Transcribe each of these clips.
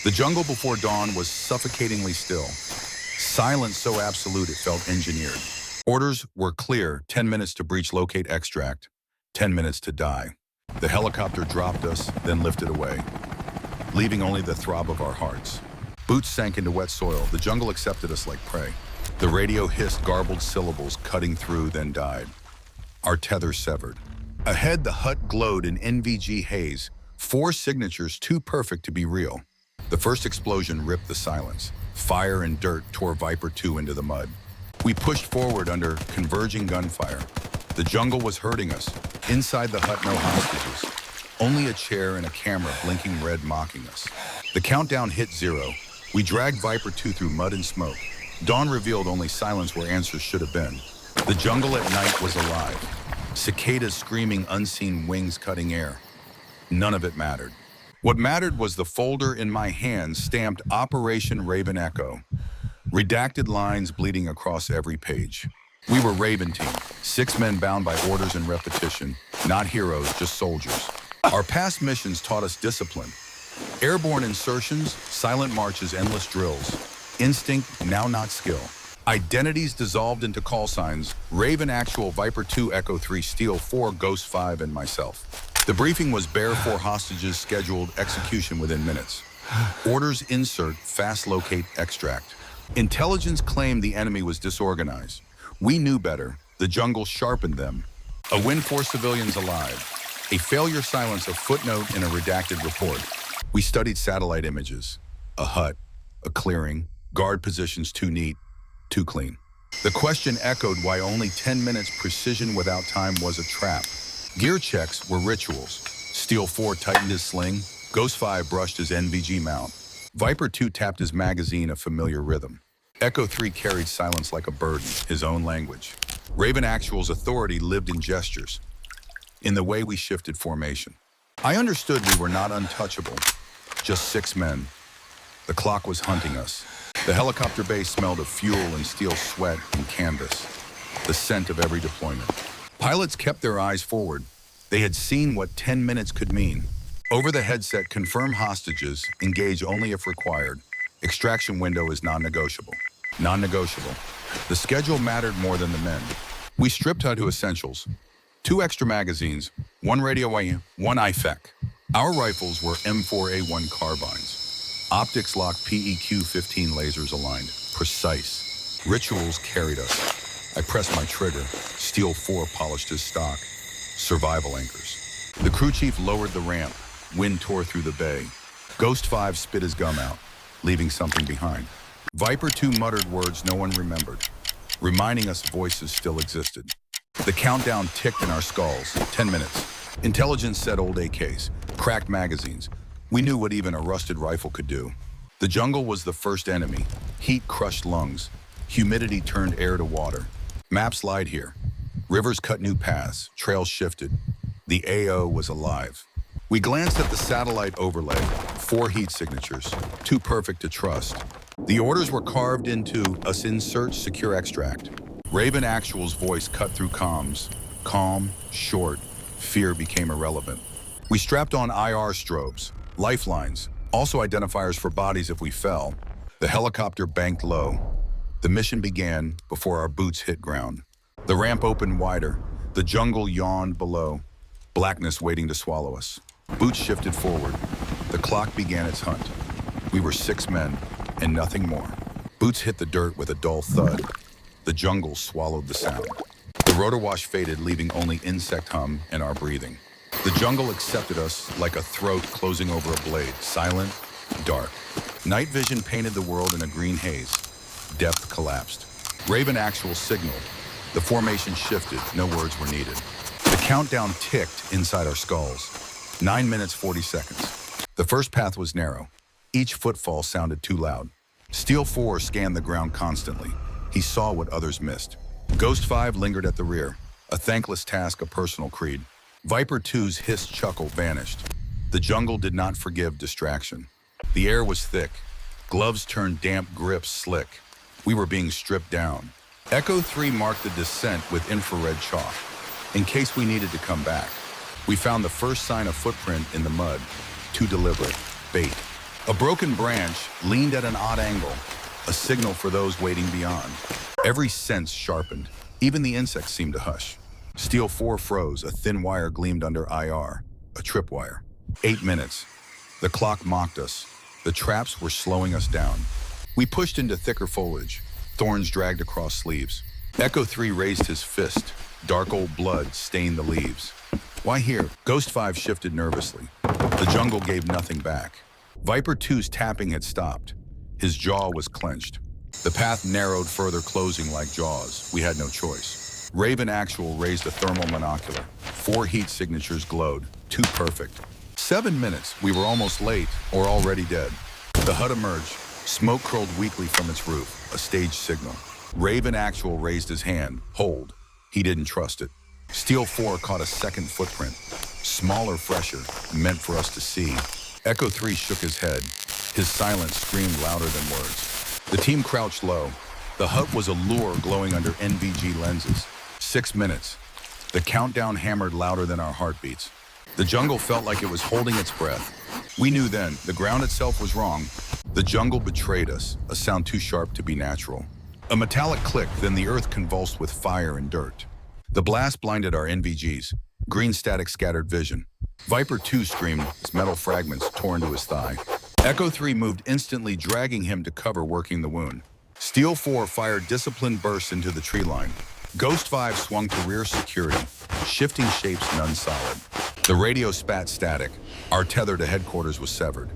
The jungle before dawn was suffocatingly still. Silence so absolute it felt engineered. Orders were clear: 10 minutes to breach locate extract, 10 minutes to die. The helicopter dropped us, then lifted away, leaving only the throb of our hearts. Boots sank into wet soil. The jungle accepted us like prey. The radio hissed garbled syllables, cutting through, then died. Our tether severed. Ahead, the hut glowed in NVG haze, 4 signatures too perfect to be real. The first explosion ripped the silence. Fire and dirt tore Viper 2 into the mud. We pushed forward under converging gunfire. The jungle was hurting us. Inside the hut, no hostages. Only a chair and a camera blinking red mocking us. The countdown hit 0. We dragged Viper 2 through mud and smoke. Dawn revealed only silence where answers should have been. The jungle at night was alive. Cicadas screaming, unseen wings cutting air. None of it mattered. What mattered was the folder in my hand stamped Operation Raven Echo. Redacted lines bleeding across every page. We were Raven Team, 6 men bound by orders and repetition. Not heroes, just soldiers. Our past missions taught us discipline. Airborne insertions, silent marches, endless drills. Instinct, now not skill. Identities dissolved into call signs. Raven Actual, Viper 2, Echo 3, Steel 4, Ghost 5, and myself. The briefing was Bear 4 hostages, scheduled execution within minutes. Orders insert, fast locate, extract. Intelligence claimed the enemy was disorganized. We knew better. The jungle sharpened them. A win for civilians alive. A failure silence, a footnote in a redacted report. We studied satellite images. A hut, a clearing, guard positions too neat, too clean. The question echoed why only 10 minutes precision without time was a trap. Gear checks were rituals. Steel 4 tightened his sling. Ghost 5 brushed his NVG mount. Viper 2 tapped his magazine, a familiar rhythm. Echo 3 carried silence like a burden, his own language. Raven Actual's authority lived in gestures, in the way we shifted formation. I understood we were not untouchable, just 6 men. The clock was hunting us. The helicopter base smelled of fuel and steel sweat and canvas, the scent of every deployment. Pilots kept their eyes forward. They had seen what 10 minutes could mean. Over the headset, confirm hostages, engage only if required. Extraction window is non-negotiable. Non-negotiable. The schedule mattered more than the men. We stripped out to essentials. 2 extra magazines, 1 radio, 1 IFEC. Our rifles were M4A1 carbines. Optics locked PEQ-15 lasers aligned. Precise. Rituals carried us. I pressed my trigger. Steel 4 polished his stock. Survival anchors. The crew chief lowered the ramp. Wind tore through the bay. Ghost 5 spit his gum out, leaving something behind. Viper 2 muttered words no one remembered, reminding us voices still existed. The countdown ticked in our skulls. 10 minutes. Intelligence said old AKs, cracked magazines. We knew what even a rusted rifle could do. The jungle was the first enemy. Heat crushed lungs. Humidity turned air to water. Maps lied here. Rivers cut new paths. Trails shifted. The AO was alive. We glanced at the satellite overlay. 4 heat signatures, too perfect to trust. The orders were carved into us: insert, secure extract. Raven Actual's voice cut through comms. Calm, short, fear became irrelevant. We strapped on IR strobes, lifelines, also identifiers for bodies if we fell. The helicopter banked low. The mission began before our boots hit ground. The ramp opened wider. The jungle yawned below, blackness waiting to swallow us. Boots shifted forward. The clock began its hunt. We were 6 men and nothing more. Boots hit the dirt with a dull thud. The jungle swallowed the sound. The rotor wash faded, leaving only insect hum and our breathing. The jungle accepted us like a throat closing over a blade, silent, dark. Night vision painted the world in a green haze. Depth collapsed. Raven Actual signaled. The formation shifted, no words were needed. The countdown ticked inside our skulls. 9 minutes, 40 seconds. The first path was narrow. Each footfall sounded too loud. Steel 4 scanned the ground constantly. He saw what others missed. Ghost 5 lingered at the rear. A thankless task, a personal creed. Viper 2's hissed chuckle vanished. The jungle did not forgive distraction. The air was thick. Gloves turned damp, grips slick. We were being stripped down. Echo 3 marked the descent with infrared chalk, in case we needed to come back. We found the first sign of footprint in the mud. Too deliberate. Bait. A broken branch leaned at an odd angle, a signal for those waiting beyond. Every sense sharpened. Even the insects seemed to hush. Steel 4 froze, a thin wire gleamed under IR, a tripwire. 8 minutes. The clock mocked us. The traps were slowing us down. We pushed into thicker foliage. Thorns dragged across sleeves. Echo 3 raised his fist. Dark old blood stained the leaves. Why here? Ghost 5 shifted nervously. The jungle gave nothing back. Viper 2's tapping had stopped. His jaw was clenched. The path narrowed further, closing like jaws. We had no choice. Raven Actual raised a thermal monocular. 4 heat signatures glowed. 2 perfect. 7 minutes. We were almost late or already dead. The hut emerged. Smoke curled weakly from its roof, a staged signal. Raven Actual raised his hand. Hold. He didn't trust it. Steel 4 caught a second footprint. Smaller, fresher, meant for us to see. Echo 3 shook his head. His silence screamed louder than words. The team crouched low. The hut was a lure glowing under NVG lenses. 6 minutes. The countdown hammered louder than our heartbeats. The jungle felt like it was holding its breath. We knew then, the ground itself was wrong. The jungle betrayed us, a sound too sharp to be natural. A metallic click, then the earth convulsed with fire and dirt. The blast blinded our NVGs. Green static scattered vision. Viper 2 screamed, his metal fragments tore into his thigh. Echo 3 moved instantly, dragging him to cover, working the wound. Steel 4 fired disciplined bursts into the tree line. Ghost 5 swung to rear security, shifting shapes none solid. The radio spat static. Our tether to headquarters was severed.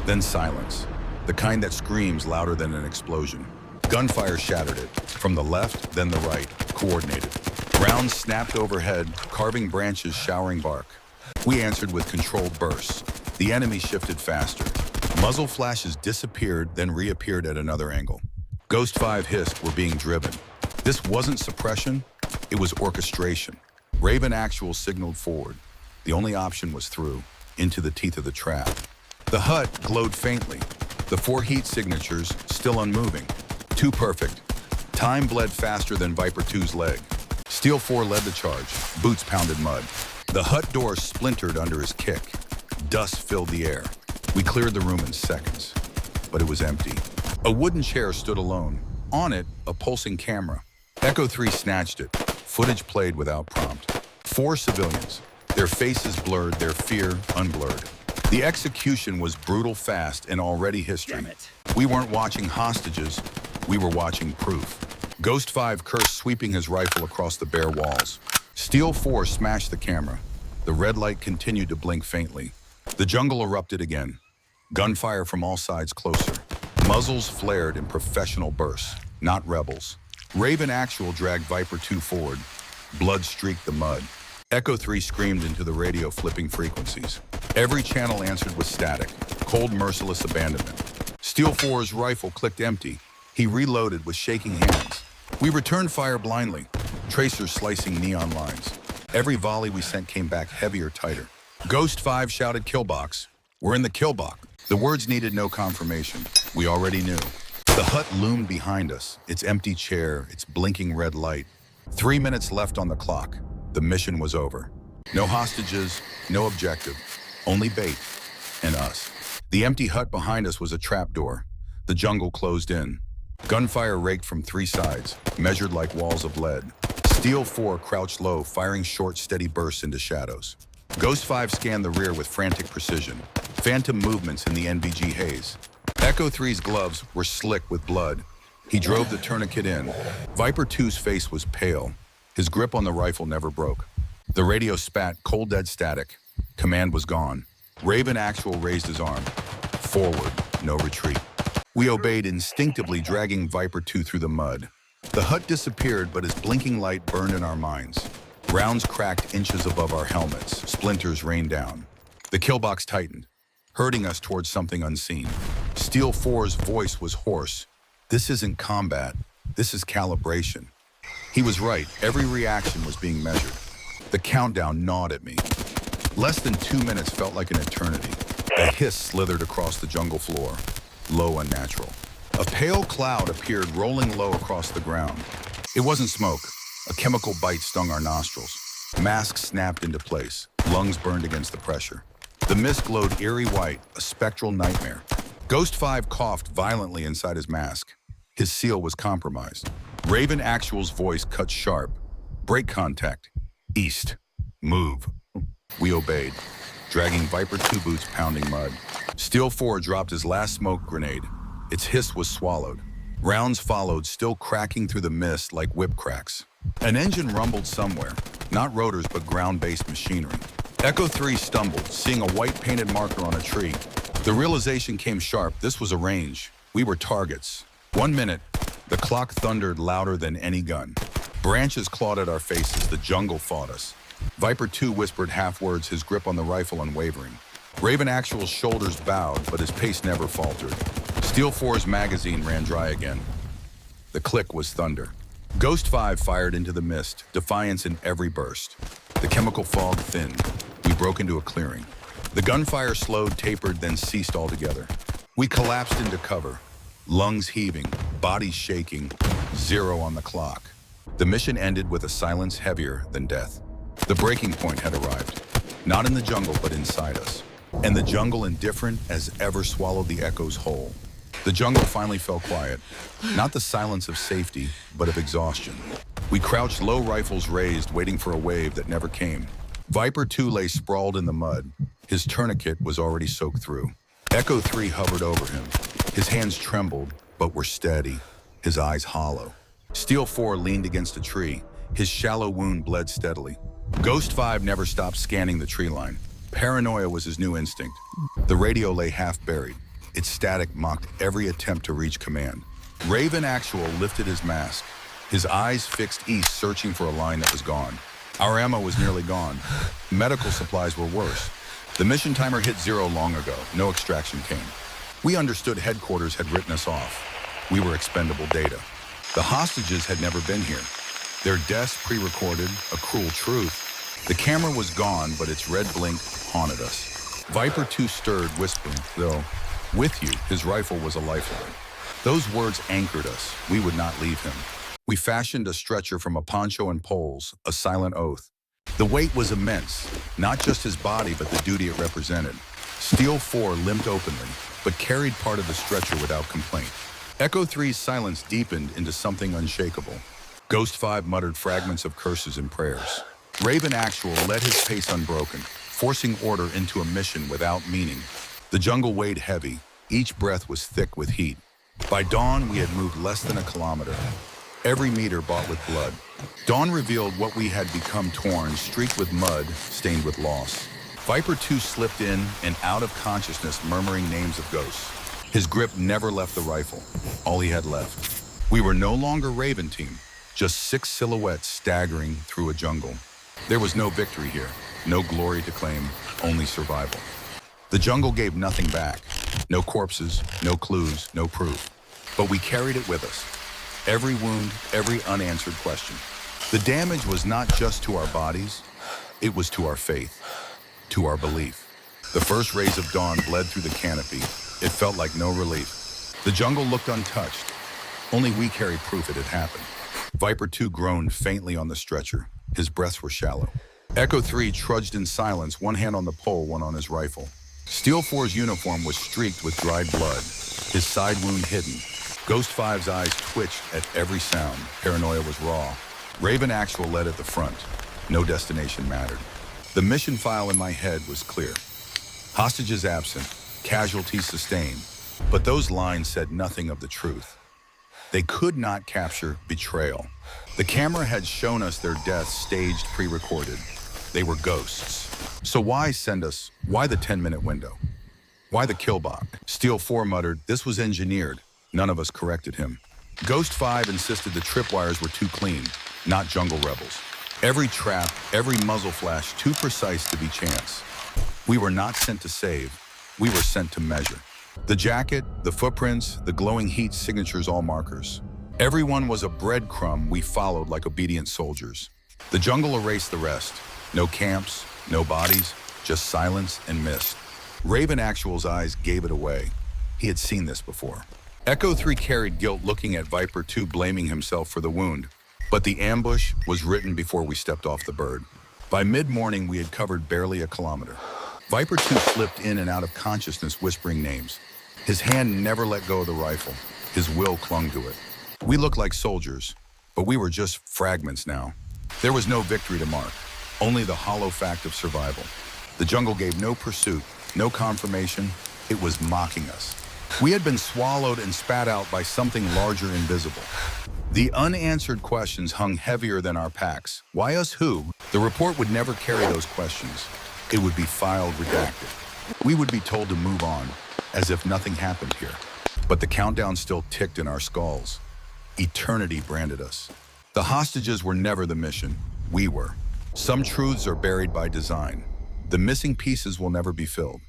Then silence, the kind that screams louder than an explosion. Gunfire shattered it, from the left, then the right, coordinated. Rounds snapped overhead, carving branches, showering bark. We answered with controlled bursts. The enemy shifted faster. Muzzle flashes disappeared, then reappeared at another angle. Ghost 5 hissed, "We're being driven." This wasn't suppression, it was orchestration. Raven Actual signaled forward. The only option was through, into the teeth of the trap. The hut glowed faintly. The 4 heat signatures, still unmoving. 2 perfect. Time bled faster than Viper 2's leg. Steel 4 led the charge. Boots pounded mud. The hut door splintered under his kick. Dust filled the air. We cleared the room in seconds, but it was empty. A wooden chair stood alone. On it, a pulsing camera. Echo 3 snatched it. Footage played without prompt. 4 civilians. Their faces blurred, their fear unblurred. The execution was brutal, fast, and already history. Damn it. We weren't watching hostages, we were watching proof. Ghost 5 cursed, sweeping his rifle across the bare walls. Steel 4 smashed the camera. The red light continued to blink faintly. The jungle erupted again. Gunfire from all sides closer. Muzzles flared in professional bursts, not rebels. Raven Actual dragged Viper 2 forward. Blood streaked the mud. Echo 3 screamed into the radio, flipping frequencies. Every channel answered with static, cold, merciless abandonment. Steel 4's rifle clicked empty. He reloaded with shaking hands. We returned fire blindly, tracers slicing neon lines. Every volley we sent came back heavier, tighter. Ghost 5 shouted, "Killbox." We're in the killbox. The words needed no confirmation. We already knew. The hut loomed behind us, its empty chair, its blinking red light. 3 minutes left on the clock. The mission was over. No hostages, no objective, only bait and us. The empty hut behind us was a trapdoor. The jungle closed in. Gunfire raked from 3 sides, measured like walls of lead. Steel 4 crouched low, firing short, steady bursts into shadows. Ghost 5 scanned the rear with frantic precision. Phantom movements in the NVG haze. Echo 3's gloves were slick with blood. He drove the tourniquet in. Viper 2's face was pale. His grip on the rifle never broke. The radio spat, cold dead static. Command was gone. Raven Actual raised his arm. Forward, no retreat. We obeyed, instinctively dragging Viper 2 through the mud. The hut disappeared, but his blinking light burned in our minds. Rounds cracked inches above our helmets. Splinters rained down. The killbox tightened, herding us towards something unseen. Steel 4's voice was hoarse. "This isn't combat. This is calibration." He was right. Every reaction was being measured. The countdown gnawed at me. Less than 2 minutes felt like an eternity. A hiss slithered across the jungle floor. Low, unnatural. A pale cloud appeared, rolling low across the ground. It wasn't smoke. A chemical bite stung our nostrils. Masks snapped into place. Lungs burned against the pressure. The mist glowed eerie white, a spectral nightmare. Ghost 5 coughed violently inside his mask. His seal was compromised. Raven Actual's voice cut sharp. Break contact. East. Move. We obeyed, dragging Viper 2 boots pounding mud. Steel 4 dropped his last smoke grenade. Its hiss was swallowed. Rounds followed, still cracking through the mist like whip cracks. An engine rumbled somewhere, not rotors but ground-based machinery. Echo 3 stumbled, seeing a white painted marker on a tree. The realization came sharp. This was a range. We were targets. 1 minute, the clock thundered louder than any gun. Branches clawed at our faces. The jungle fought us. Viper 2 whispered half-words, his grip on the rifle unwavering. Raven Actual's shoulders bowed, but his pace never faltered. Steel 4's magazine ran dry again. The click was thunder. Ghost 5 fired into the mist, defiance in every burst. The chemical fog thinned. We broke into a clearing. The gunfire slowed, tapered, then ceased altogether. We collapsed into cover, lungs heaving, bodies shaking, 0 on the clock. The mission ended with a silence heavier than death. The breaking point had arrived, not in the jungle, but inside us. And the jungle, indifferent as ever, swallowed the echoes whole. The jungle finally fell quiet, not the silence of safety, but of exhaustion. We crouched low, rifles raised, waiting for a wave that never came. Viper 2 lay sprawled in the mud. His tourniquet was already soaked through. Echo 3 hovered over him. His hands trembled, but were steady, his eyes hollow. Steel 4 leaned against a tree. His shallow wound bled steadily. Ghost 5 never stopped scanning the tree line. Paranoia was his new instinct. The radio lay half buried. Its static mocked every attempt to reach command. Raven Actual lifted his mask, his eyes fixed east, searching for a line that was gone. Our ammo was nearly gone. Medical supplies were worse. The mission timer hit 0 long ago. No extraction came. We understood headquarters had written us off. We were expendable data. The hostages had never been here. Their deaths pre-recorded, a cruel truth. The camera was gone, but its red blink haunted us. Viper 2 stirred, whispering, though, with you, his rifle was a lifeline. Those words anchored us. We would not leave him. We fashioned a stretcher from a poncho and poles, a silent oath. The weight was immense, not just his body, but the duty it represented. Steel 4 limped openly, but carried part of the stretcher without complaint. Echo 3's silence deepened into something unshakable. Ghost 5 muttered fragments of curses and prayers. Raven Actual led his pace unbroken, forcing order into a mission without meaning. The jungle weighed heavy. Each breath was thick with heat. By dawn, we had moved less than a kilometer. Every meter bought with blood. Dawn revealed what we had become: torn, streaked with mud, stained with loss. Viper 2 slipped in and out of consciousness, murmuring names of ghosts. His grip never left the rifle, all he had left. We were no longer Raven Team, just 6 silhouettes staggering through a jungle. There was no victory here, no glory to claim, only survival. The jungle gave nothing back. No corpses, no clues, no proof. But we carried it with us. Every wound, every unanswered question. The damage was not just to our bodies, it was to our faith, to our belief. The first rays of dawn bled through the canopy. It felt like no relief. The jungle looked untouched. Only we carried proof it had happened. Viper 2 groaned faintly on the stretcher. His breaths were shallow. Echo 3 trudged in silence, one hand on the pole, one on his rifle. Steel 4's uniform was streaked with dried blood, his side wound hidden. Ghost 5's eyes twitched at every sound. Paranoia was raw. Raven Actual led at the front. No destination mattered. The mission file in my head was clear. Hostages absent, casualties sustained. But those lines said nothing of the truth. They could not capture betrayal. The camera had shown us their deaths staged, pre-recorded. They were ghosts. So why send us? Why the 10-minute window? Why the kill box? Steel 4 muttered, this was engineered. None of us corrected him. Ghost 5 insisted the tripwires were too clean, not jungle rebels. Every trap, every muzzle flash, too precise to be chance. We were not sent to save. We were sent to measure. The jacket, the footprints, the glowing heat signatures, all markers. Everyone was a breadcrumb we followed like obedient soldiers. The jungle erased the rest. No camps, no bodies, just silence and mist. Raven Actual's eyes gave it away. He had seen this before. Echo 3 carried guilt, looking at Viper 2, blaming himself for the wound. But the ambush was written before we stepped off the bird. By mid-morning, we had covered barely a kilometer. Viper 2 slipped in and out of consciousness, whispering names. His hand never let go of the rifle. His will clung to it. We looked like soldiers, but we were just fragments now. There was no victory to mark, only the hollow fact of survival. The jungle gave no pursuit, no confirmation. It was mocking us. We had been swallowed and spat out by something larger and visible. The unanswered questions hung heavier than our packs. Why us who? The report would never carry those questions. It would be filed redacted. We would be told to move on, as if nothing happened here. But the countdown still ticked in our skulls. Eternity branded us. The hostages were never the mission. We were. Some truths are buried by design. The missing pieces will never be filled.